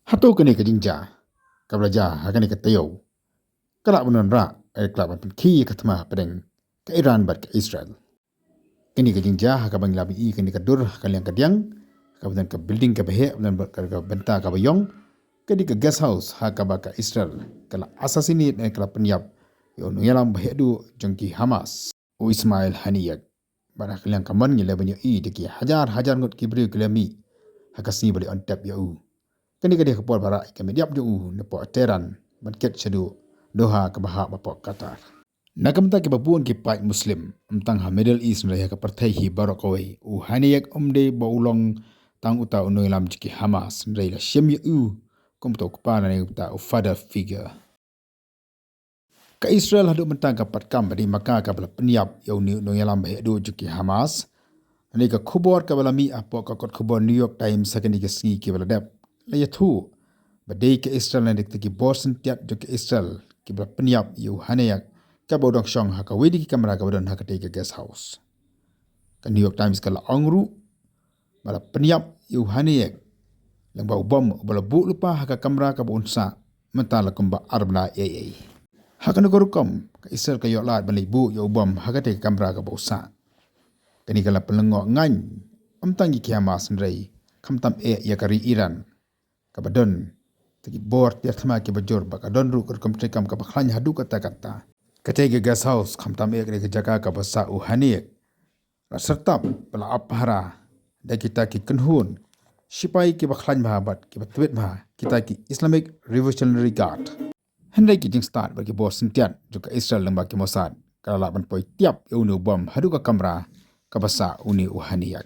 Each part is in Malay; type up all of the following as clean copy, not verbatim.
Hato kene ka jingja kablaja hakane ka tayo kala bunan ra kala ban ki ka tama pedeng ka Iran bat ka Israel kini ka jingja haka bang labi I kini ka dur kaliang ka diang ka bunan ka building ka behe bunan ka benta ka bayong kini ka guest house haka ba ka Israel kala assassinate kala penyap yo nunyalam behe du jongki Hamas o Ismail Haniyah bara kaliang ka man ngile banyo I deki hajar ngot kibri kelami haka sini bali on tap yo kini kadi kapol bara kami diap ju nepo Tehran banket sedu Doha ke Bahak bapo Qatar. Nakamta ke babuan ke pai Muslim tentang ha Middle East raya ke partai hi barakoi u haniyak umde baulong tang uta unoi lam jiki Hamas raya shem yu kumto kupana ne uta u father figure. Ka Israel hadu mentang ka patkam badi maka ka bala penyap yau ni unoi lam bahe du jiki Hamas. Ani ka khubor ka bala mi apo ka kot khubor New York Times sakani ke singi ke bala dep. Laya thu badai ke Israel nandik teki borsen tiap jo ke Israel ki bala penyap yu hanayak ka bodong syong haka wedi ki kamera ka bodong haka teki guest house. Ka New York Times kala angru bala penyap yu hanayak lang bau bom bala bu lupa haka kamera ka bonsa mentala kumba arbna AA. Haka nagorukom ka Israel ka yoklat bala ibu yu bom haka teki kamera ka bonsa. Kani kala pelengok ngany amtangi ki Hamas nrai kamtam yakari Iran kabadon tegi bor tiar thama ke bajor bakadon ru ker komtrekam ka bakhlanya hadu kata katege gas house khamtam kre ke jaka ka basa u hanik serta bala aphara da kita ki kenhun sipai ke bakhlany bahabat ke batwet bah kita ki Islamic Revolutionary Guard hendai ki jing start bagi bor sentian juga Israel lembak ke Mossad kala ban poi tiap unu bom hadu ka kamera ka basa uni u haniyak.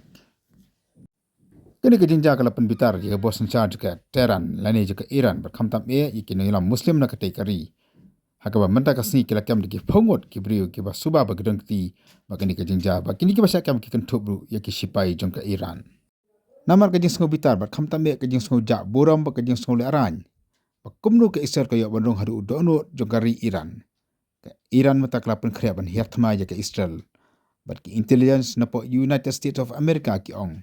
Kini ke jinja kala penbitar jika bos charge ke Tehran lani jika Iran berkamtam iki ngilam Muslim na kate kari. Haka ba menta kasni kila kam diki phongot ki brio ki ba suba ba gedong ti ba kini ke jinja ba kini ki ba syakam ki kentup bru ya ki sipai jong ke Iran. Namar ke jing sngo bitar ba kamtam ke jing sngo ja boram ba ke jing sngo le arany. Ba kumnu ke Israel ke yok bandong hadu dono jong kari Iran. Ke Iran meta kala pen khria ban hiatma ya ke Israel. Ba ki intelligence na po United States of America ki ong.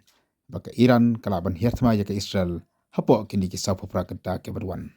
Baka Iran kalaban hiatma ya ke Israel hapo kini kisah popra kenta ke berwan.